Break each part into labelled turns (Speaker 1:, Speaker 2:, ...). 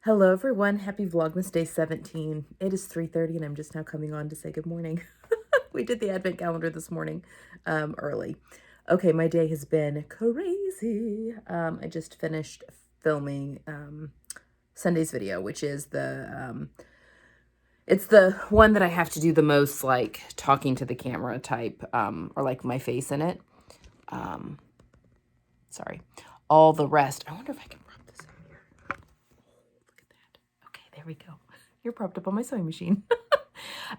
Speaker 1: Hello everyone, happy Vlogmas day 17. It is 3:30 and I'm just now coming on to say good morning. We did the advent calendar this morning early. Okay, my day has been crazy. I just finished filming Sunday's video, which is it's the one that I have to do the most like talking to the camera type or like my face in it. Sorry. All the rest, I wonder if I can prop this in here. Look at that. Okay, there we go. You're propped up on my sewing machine.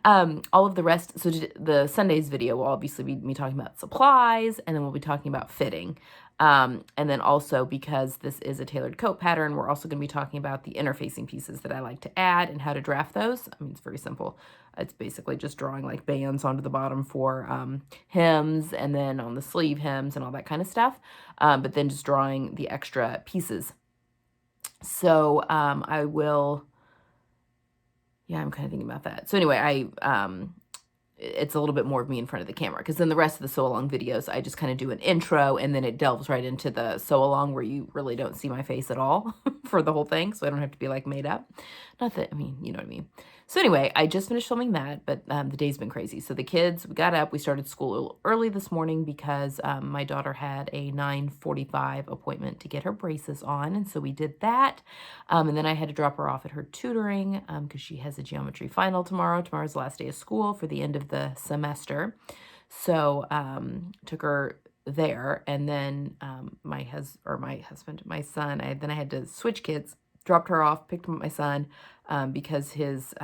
Speaker 1: All of the rest, so the Sunday's video will obviously be me talking about supplies, and then we'll be talking about fitting. And then also, because this is a tailored coat pattern, we're also going to be talking about the interfacing pieces that I like to add and how to draft those. I mean, it's very simple. It's basically just drawing like bands onto the bottom for hems, and then on the sleeve hems and all that kind of stuff. But then just drawing the extra pieces. So I will... Yeah, I'm kind of thinking about that. So anyway, it's a little bit more of me in front of the camera, because then the rest of the sew along videos, I just kind of do an intro and then it delves right into the sew along where you really don't see my face at all for the whole thing. So I don't have to be like made up. Not that, I mean, you know what I mean. So anyway, I just finished filming that, but the day's been crazy. So the kids, we got up, we started school early this morning because my daughter had a 9:45 appointment to get her braces on. And so we did that. And then I had to drop her off at her tutoring because she has a geometry final tomorrow. Tomorrow's the last day of school for the end of the semester. So took her there, and then my son, I had to switch kids, dropped her off, picked up my son because his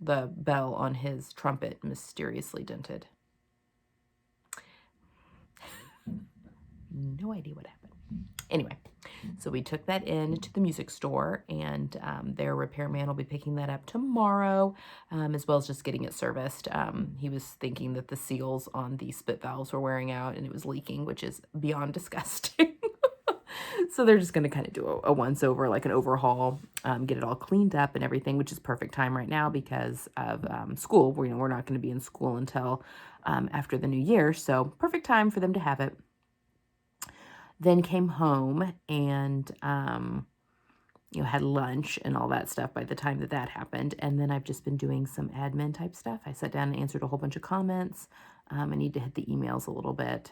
Speaker 1: the bell on his trumpet mysteriously dented. No idea what happened. Anyway, so we took that in to the music store, and their repairman will be picking that up tomorrow, as well as just getting it serviced. He was thinking that the seals on the spit valves were wearing out and it was leaking, which is beyond disgusting. So they're just going to kind of do a once-over, like an overhaul, get it all cleaned up and everything, which is perfect time right now because of school. We're not going to be in school until after the new year, so perfect time for them to have it. Then came home and, had lunch and all that stuff by the time that happened. And then I've just been doing some admin type stuff. I sat down and answered a whole bunch of comments. I need to hit the emails a little bit.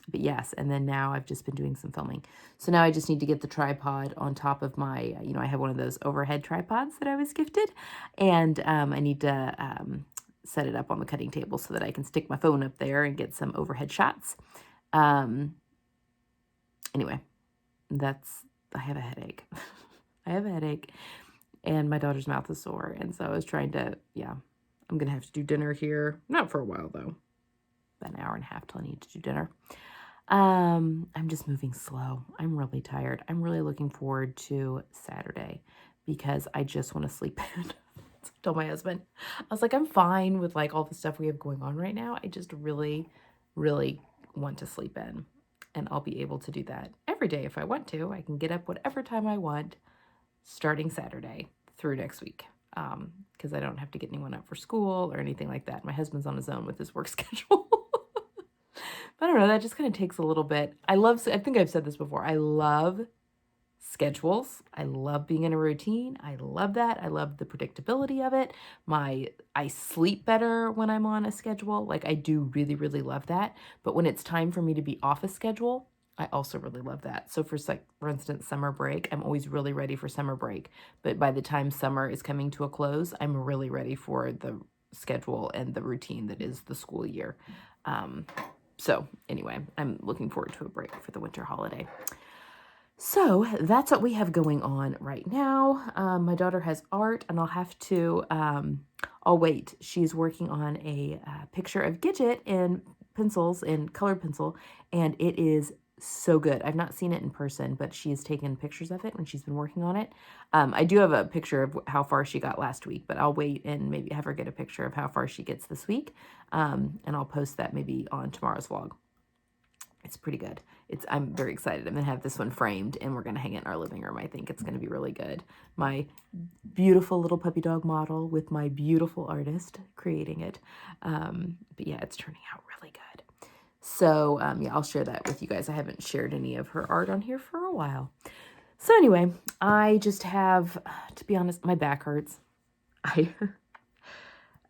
Speaker 1: But yes, and then now I've just been doing some filming. So now I just need to get the tripod on top of my, I have one of those overhead tripods that I was gifted. And I need to set it up on the cutting table so that I can stick my phone up there and get some overhead shots. Anyway, I have a headache. I have a headache, and my daughter's mouth is sore, and so I was trying to, I'm going to have to do dinner here. Not for a while, though. About an hour and a half till I need to do dinner. I'm just moving slow. I'm really tired. I'm really looking forward to Saturday because I just want to sleep in. I told my husband, I was like, I'm fine with like all the stuff we have going on right now. I just really, really want to sleep in. And I'll be able to do that every day if I want to. I can get up whatever time I want starting Saturday through next week because I don't have to get anyone up for school or anything like that. My husband's on his own with his work schedule. But I don't know, that just kind of takes a little bit. I think I've said this before. I love schedules. I love being in a routine. I love that. I love the predictability of it. I sleep better when I'm on a schedule. Like I do really, really love that. But when it's time for me to be off a schedule, I also really love that. So for instance, summer break, I'm always really ready for summer break. But by the time summer is coming to a close, I'm really ready for the schedule and the routine that is the school year. So anyway, I'm looking forward to a break for the winter holiday. So that's what we have going on right now. My daughter has art, and I'll have to, I'll wait. She's working on a picture of Gidget in pencils, in colored pencil, and it is so good. I've not seen it in person, but she has taken pictures of it when she's been working on it. I do have a picture of how far she got last week, but I'll wait and maybe have her get a picture of how far she gets this week, and I'll post that maybe on tomorrow's vlog. It's pretty good. I'm very excited. I'm going to have this one framed, and we're going to hang it in our living room. I think it's going to be really good. My beautiful little puppy dog model with my beautiful artist creating it. But yeah, it's turning out really good. So yeah, I'll share that with you guys. I haven't shared any of her art on here for a while. So anyway, I just have, to be honest, my back hurts. I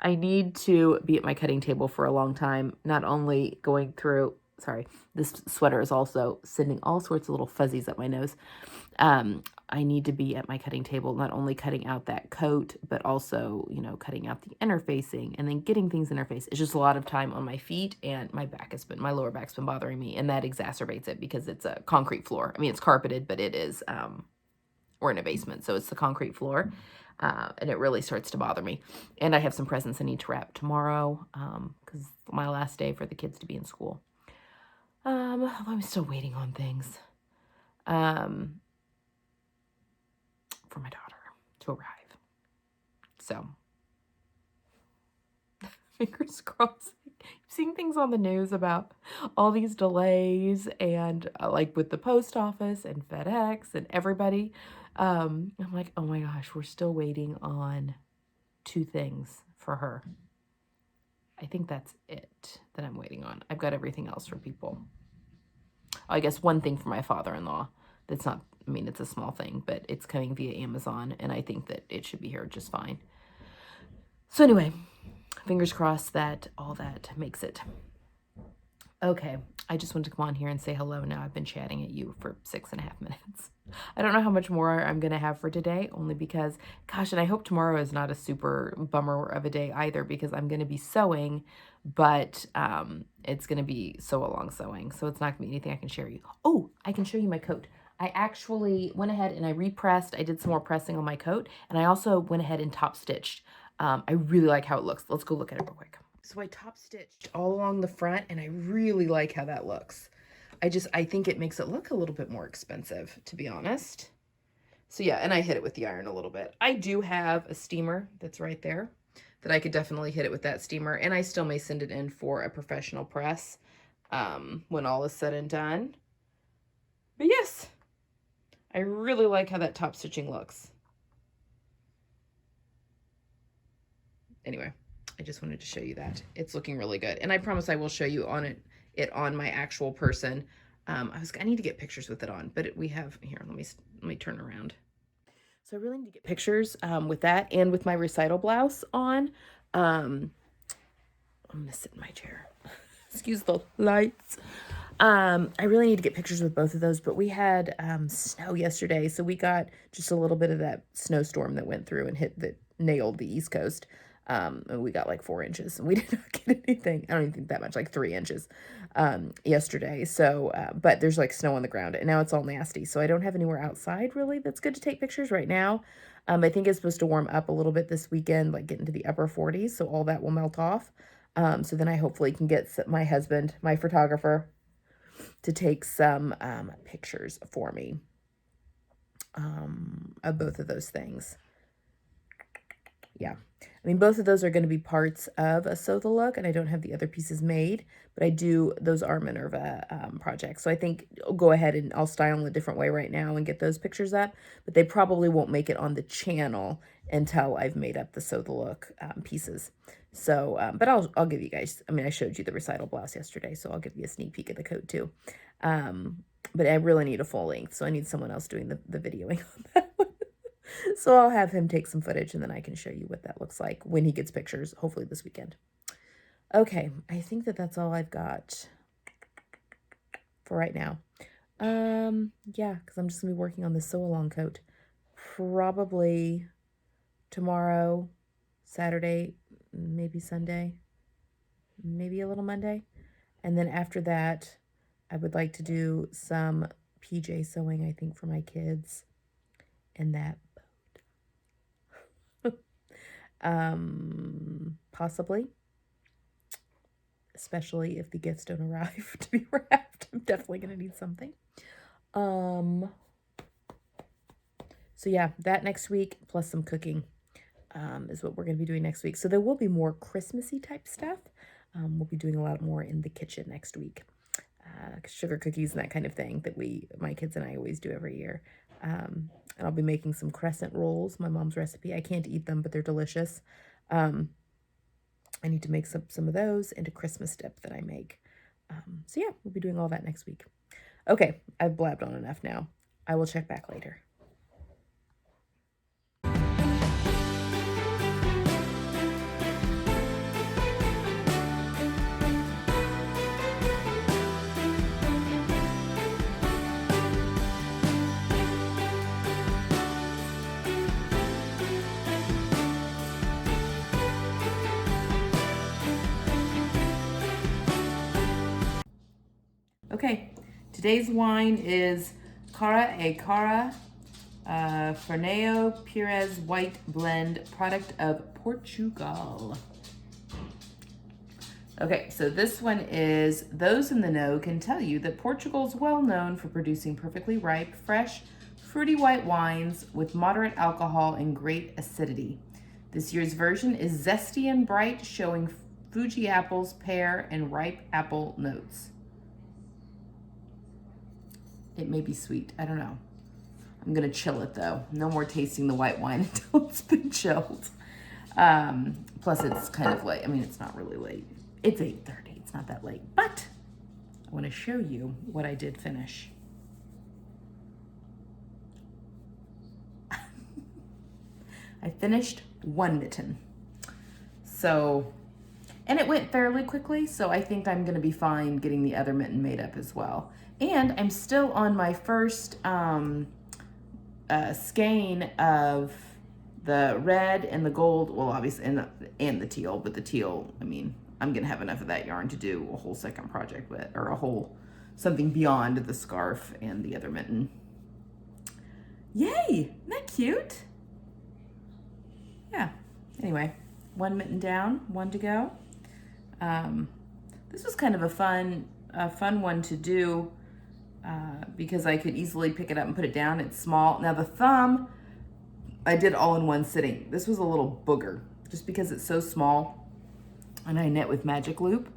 Speaker 1: I need to be at my cutting table for a long time, not only going through, sorry, this sweater is also sending all sorts of little fuzzies up my nose. I need to be at my cutting table, not only cutting out that coat, but also, you know, cutting out the interfacing and then getting things interfaced. It's just a lot of time on my feet, and my lower back's been bothering me, and that exacerbates it because it's a concrete floor. I mean, it's carpeted, but it is, we're in a basement, so it's the concrete floor, and it really starts to bother me. And I have some presents I need to wrap tomorrow, because my last day for the kids to be in school. I'm still waiting on things. For my daughter to arrive. So, fingers crossed. Seeing things on the news about all these delays and like with the post office and FedEx and everybody. I'm like, oh my gosh, we're still waiting on 2 things for her. I think that's it that I'm waiting on. I've got everything else for people. I guess 1 thing for my father-in-law. That's not, I mean, it's a small thing, but it's coming via Amazon, and I think that it should be here just fine. So anyway, fingers crossed that all that makes it. Okay, I just wanted to come on here and say hello now. I've been chatting at you for 6.5 minutes. I don't know how much more I'm going to have for today, only because, gosh, and I hope tomorrow is not a super bummer of a day either, because I'm going to be sewing, but it's going to be sew-along sewing, so it's not going to be anything I can share you. Oh, I can show you my coat. I actually went ahead and I repressed. I did some more pressing on my coat, and I also went ahead and top stitched. I really like how it looks. Let's go look at it real quick. So I top stitched all along the front, and I really like how that looks. I think it makes it look a little bit more expensive, to be honest. So yeah, and I hit it with the iron a little bit. I do have a steamer that's right there that I could definitely hit it with that steamer, and I still may send it in for a professional press when all is said and done. But yes, I really like how that top stitching looks. Anyway, I just wanted to show you that. It's looking really good. And I promise I will show you it on my actual person. I need to get pictures with it on, but we have here, let me turn around. So I really need to get pictures with that and with my recital blouse on. I'm gonna sit in my chair. Excuse the lights. I really need to get pictures with both of those, but we had snow yesterday, so we got just a little bit of that snowstorm that went through and nailed the East Coast. And we got like 4 inches, and we did not get anything. I don't even think that much, like 3 inches yesterday. So, but there's like snow on the ground, and now it's all nasty. So I don't have anywhere outside really that's good to take pictures right now. I think it's supposed to warm up a little bit this weekend, like get into the upper 40s, so all that will melt off. So then I hopefully can get my husband, my photographer, to take some pictures for me of both of those things. Yeah, I mean, both of those are going to be parts of a Sew the Look, and I don't have the other pieces made, but those are Minerva projects. So I think I'll go ahead and I'll style in a different way right now and get those pictures up, but they probably won't make it on the channel until I've made up the Sew the Look pieces. So, but I'll give you guys, I mean, I showed you the recital blouse yesterday, so I'll give you a sneak peek of the coat too. But I really need a full length, so I need someone else doing the videoing on that one. So I'll have him take some footage, and then I can show you what that looks like when he gets pictures, hopefully this weekend. Okay, I think that's all I've got for right now. Yeah, because I'm just going to be working on this sew-along coat. Probably tomorrow, Saturday, maybe Sunday, maybe a little Monday. And then after that, I would like to do some PJ sewing, I think, for my kids. And that possibly, especially if the gifts don't arrive to be wrapped. I'm definitely going to need something. So yeah, that next week, plus some cooking, is what we're going to be doing next week. So there will be more Christmassy type stuff. We'll be doing a lot more in the kitchen next week. Sugar cookies and that kind of thing that my kids and I always do every year. And I'll be making some crescent rolls, my mom's recipe. I can't eat them, but they're delicious. I need to make some of those and a Christmas dip that I make. So yeah, we'll be doing all that next week. Okay, I've blabbed on enough now. I will check back later. Okay, today's wine is Cara e Cara Ferneo Pires White Blend, product of Portugal. Okay, so this one is, those in the know can tell you that Portugal is well known for producing perfectly ripe, fresh, fruity white wines with moderate alcohol and great acidity. This year's version is zesty and bright, showing Fuji apples, pear, and ripe apple notes. It may be sweet, I don't know. I'm gonna chill it though. No more tasting the white wine until it's been chilled. Plus it's kind of late. I mean, it's not really late. It's 8:30, it's not that late, but I wanna show you what I did finish. I finished one mitten. So, and it went fairly quickly, so I think I'm gonna be fine getting the other mitten made up as well. And I'm still on my first skein of the red and the gold, well, obviously, and the teal, but the teal, I mean, I'm gonna have enough of that yarn to do a whole second project with, or a whole, something beyond the scarf and the other mitten. Yay, isn't that cute? Yeah, anyway, one mitten down, one to go. This was kind of a fun one to do because I could easily pick it up and put it down. It's small. Now the thumb, I did all in one sitting. This was a little booger just because it's so small, and I knit with magic loop,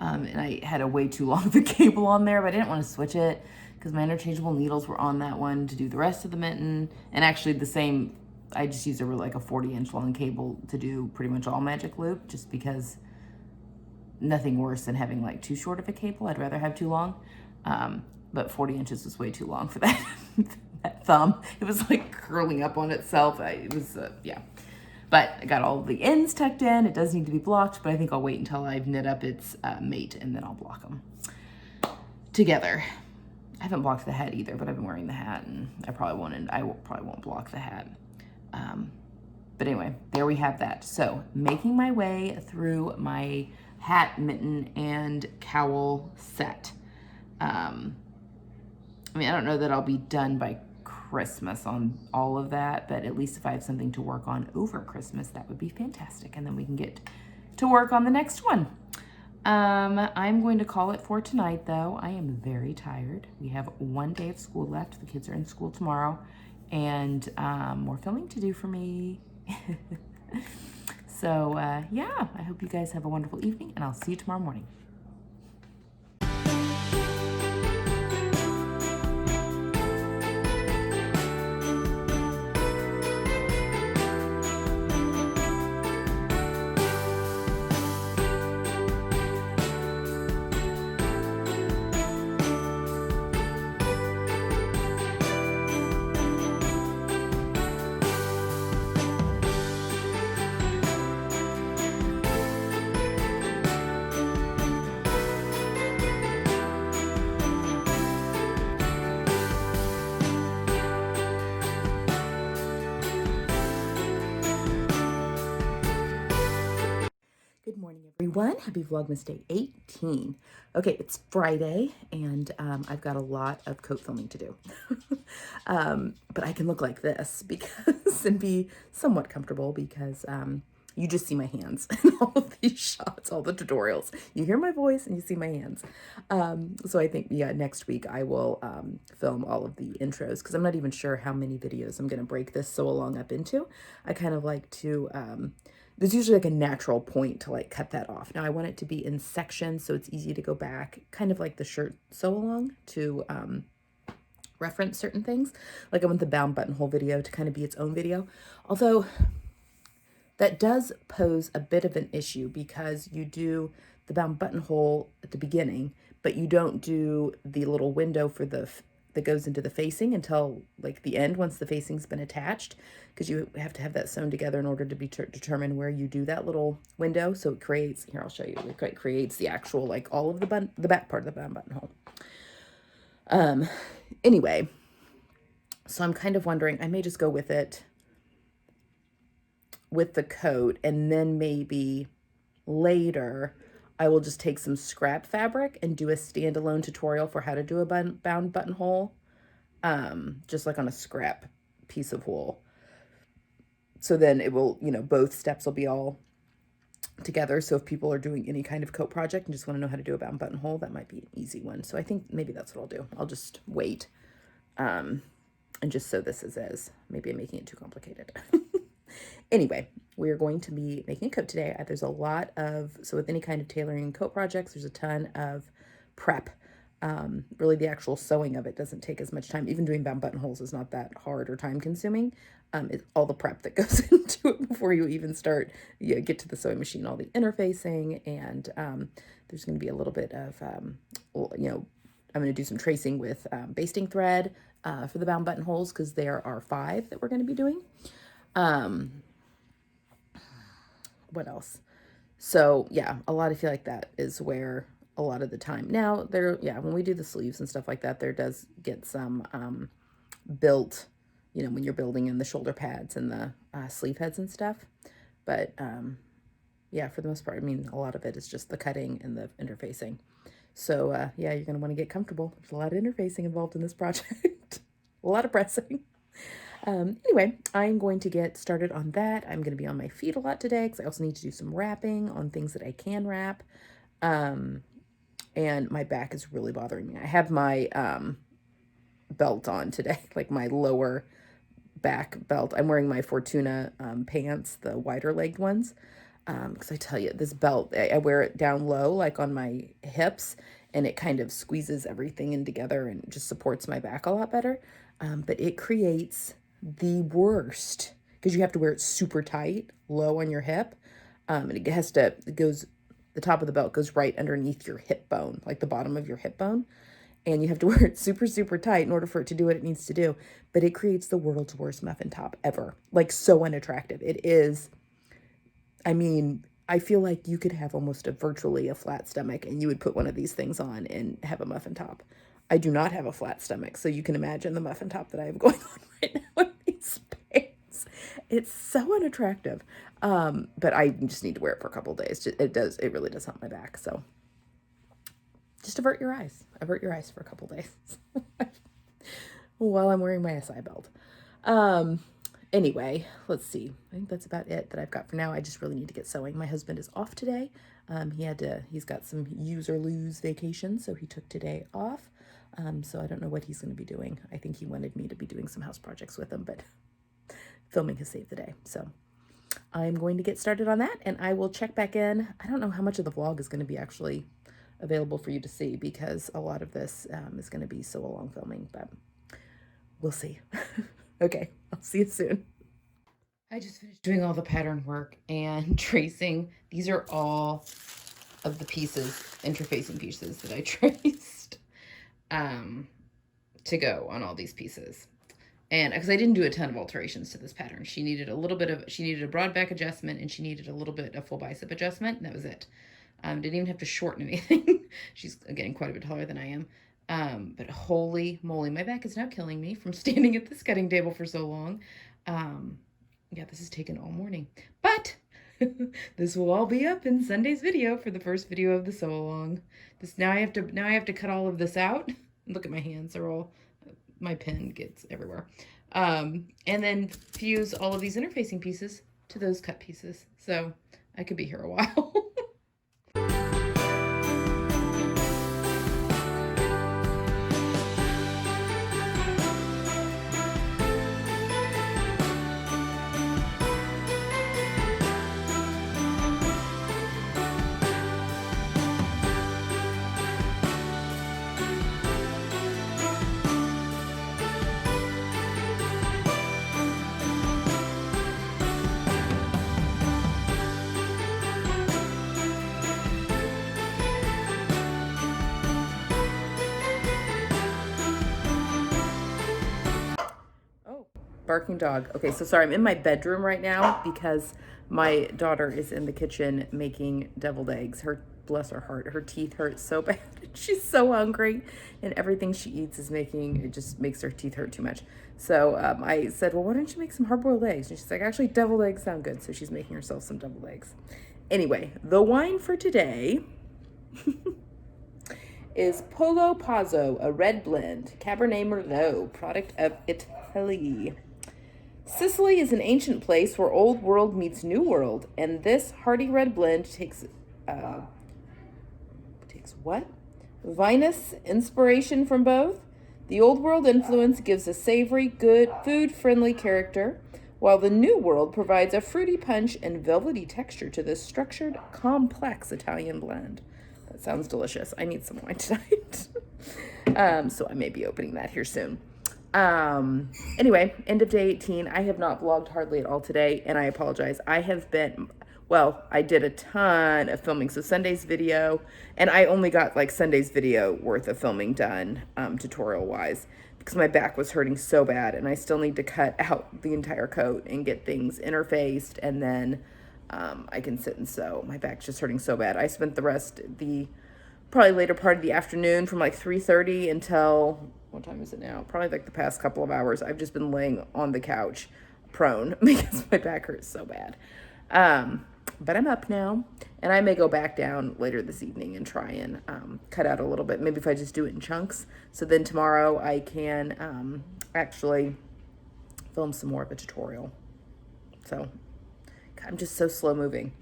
Speaker 1: and I had a way too long of a cable on there, but I didn't want to switch it because my interchangeable needles were on that one to do the rest of the mitten, and actually the same, I just used like a 40-inch long cable to do pretty much all magic loop, just because nothing worse than having like too short of a cable. I'd rather have too long, but 40 inches was way too long for that, that thumb. It was like curling up on itself. It was, yeah. But I got all the ends tucked in. It does need to be blocked, but I think I'll wait until I've knit up its mate, and then I'll block them together. I haven't blocked the hat either, but I've been wearing the hat, and I probably won't block the hat. But anyway, there we have that. So making my way through my hat, mitten, and cowl set. I mean, I don't know that I'll be done by Christmas on all of that, but at least if I have something to work on over Christmas, that would be fantastic. And then we can get to work on the next one. I'm going to call it for tonight, though. I am very tired. We have one day of school left. The kids are in school tomorrow, and more filming to do for me. So, yeah, I hope you guys have a wonderful evening, and I'll see you tomorrow morning. Good morning, everyone. Happy Vlogmas Day 18. Okay, it's Friday, and I've got a lot of coat filming to do. But I can look like this because and be somewhat comfortable because you just see my hands in all of these shots, all the tutorials. You hear my voice and you see my hands. So I think, yeah, next week I will film all of the intros because I'm not even sure how many videos I'm going to break this sew along up into. I kind of like to... there's usually like a natural point to like cut that off. Now I want it to be in sections so it's easy to go back, kind of like the shirt sew along to reference certain things. Like I want the bound buttonhole video to kind of be its own video. Although that does pose a bit of an issue because you do the bound buttonhole at the beginning, but you don't do the little window for the that goes into the facing until like the end once the facing's been attached, because you have to have that sewn together in order to be determine where you do that little window. So it creates, here I'll show you, it creates the actual like all of the back part of the buttonhole. Anyway, so I'm kind of wondering, I may just go with it with the coat, and then maybe later I will just take some scrap fabric and do a standalone tutorial for how to do a bound buttonhole, just like on a scrap piece of wool. So then it will, you know, both steps will be all together. So if people are doing any kind of coat project and just want to know how to do a bound buttonhole, that might be an easy one. So I think maybe that's what I'll do. I'll just wait and just sew this as is. Maybe I'm making it too complicated. Anyway, we're going to be making a coat today. There's a lot of, so with any kind of tailoring coat projects, there's a ton of prep. Really the actual sewing of it doesn't take as much time. Even doing bound buttonholes is not that hard or time consuming. It's all the prep that goes into it before you even start, get to the sewing machine, all the interfacing, and there's going to be a little bit of, I'm going to do some tracing with basting thread for the bound buttonholes, because there are 5 that we're going to be doing. What else? So yeah, a lot, I feel like that is where a lot of the time now there, when we do the sleeves and stuff like that, there does get some, built, when you're building in the shoulder pads and the, sleeve heads and stuff. But, yeah, for the most part, I mean, a lot of it is just the cutting and the interfacing. So, yeah, you're going to want to get comfortable. There's a lot of interfacing involved in this project, a lot of pressing. Anyway, I'm going to get started on that. I'm going to be on my feet a lot today because I also need to do some wrapping on things that I can wrap. And my back is really bothering me. I have my belt on today, like my lower back belt. I'm wearing my Fortuna pants, the wider legged ones. Because I tell you, this belt, I wear it down low, like on my hips, and it kind of squeezes everything in together and just supports my back a lot better. But it creates the worst because you have to wear it super tight, low on your hip. And the top of the belt goes right underneath your hip bone, like the bottom of your hip bone. And you have to wear it super, super tight in order for it to do what it needs to do. But it creates the world's worst muffin top ever. Like, so unattractive. It is, I mean, I feel like you could have almost virtually a flat stomach and you would put one of these things on and have a muffin top. I do not have a flat stomach, so you can imagine the muffin top that I have going on right now in these pants. It's so unattractive. But I just need to wear it for a couple of days. It really does help my back. So just avert your eyes for a couple of days while I'm wearing my SI belt. Anyway, let's see. I think that's about it that I've got for now. I just really need to get sewing. My husband is off today. He's got some use or lose vacation, so he took today off. So I don't know what he's going to be doing. I think he wanted me to be doing some house projects with him, but filming has saved the day. So I'm going to get started on that, and I will check back in. I don't know how much of the vlog is going to be actually available for you to see, because a lot of this is going to be so long filming, but we'll see. Okay, I'll see you soon. I just finished doing all the pattern work and tracing. These are all of the pieces, interfacing pieces that I traced to go on all these pieces. And because I didn't do a ton of alterations to this pattern. She needed a broad back adjustment, and she needed a little bit of full bicep adjustment, and that was it. Didn't even have to shorten anything. She's getting quite a bit taller than I am. But holy moly, my back is now killing me from standing at this cutting table for so long. Yeah, this has taken all morning, but this will all be up in Sunday's video for the first video of the sew along. Now I have to cut all of this out. Look at my hands, they're all, my pen gets everywhere. And then fuse all of these interfacing pieces to those cut pieces. So I could be here a while. Barking dog. Okay, so sorry, I'm in my bedroom right now because my daughter is in the kitchen making deviled eggs. Bless her heart, her teeth hurt so bad. She's so hungry, and everything she eats is it just makes her teeth hurt too much. So I said, well, why don't you make some hard-boiled eggs? And she's like, actually, deviled eggs sound good. So she's making herself some deviled eggs. Anyway, the wine for today is Polo Pazzo, a red blend, Cabernet Merlot, product of Italy. Sicily is an ancient place where old world meets new world, and this hearty red blend takes what? Vinous inspiration from both. The old world influence gives a savory, good, food-friendly character, while the new world provides a fruity punch and velvety texture to this structured, complex Italian blend. That sounds delicious. I need some wine tonight. So I may be opening that here soon. Anyway, end of day 18. I have not vlogged hardly at all today, and I apologize. I did a ton of filming. So Sunday's video, and I only got like Sunday's video worth of filming done, tutorial wise, because my back was hurting so bad, and I still need to cut out the entire coat and get things interfaced, and then I can sit and sew. My back's just hurting so bad. I spent probably later part of the afternoon from like 3:30 until, what time is it now? Probably like the past couple of hours. I've just been laying on the couch prone because my back hurts so bad. But I'm up now, and I may go back down later this evening and try and cut out a little bit. Maybe if I just do it in chunks. So then tomorrow I can actually film some more of a tutorial. So God, I'm just so slow moving.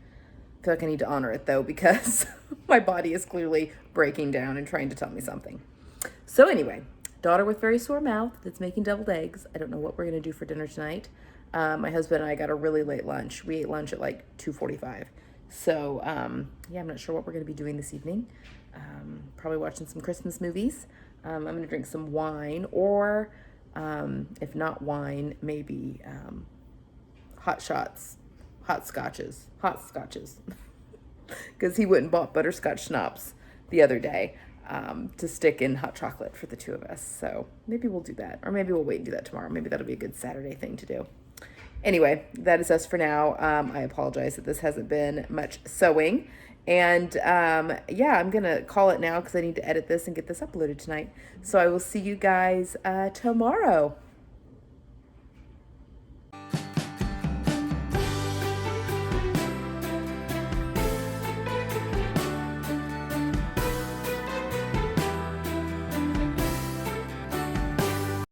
Speaker 1: I feel like I need to honor it though, because my body is clearly breaking down and trying to tell me something. So anyway, daughter with very sore mouth that's making deviled eggs. I don't know what we're going to do for dinner tonight. My husband and I got a really late lunch. We ate lunch at like 2:45. So, yeah, I'm not sure what we're going to be doing this evening. Probably watching some Christmas movies. I'm going to drink some wine, or if not wine, maybe hot scotches. Because he went and bought butterscotch schnapps the other day to stick in hot chocolate for the two of us. So maybe we'll do that, or maybe we'll wait and do that tomorrow. Maybe that'll be a good Saturday thing to do. Anyway, that is us for now. I apologize that this hasn't been much sewing. And yeah, I'm going to call it now because I need to edit this and get this uploaded tonight. So I will see you guys tomorrow.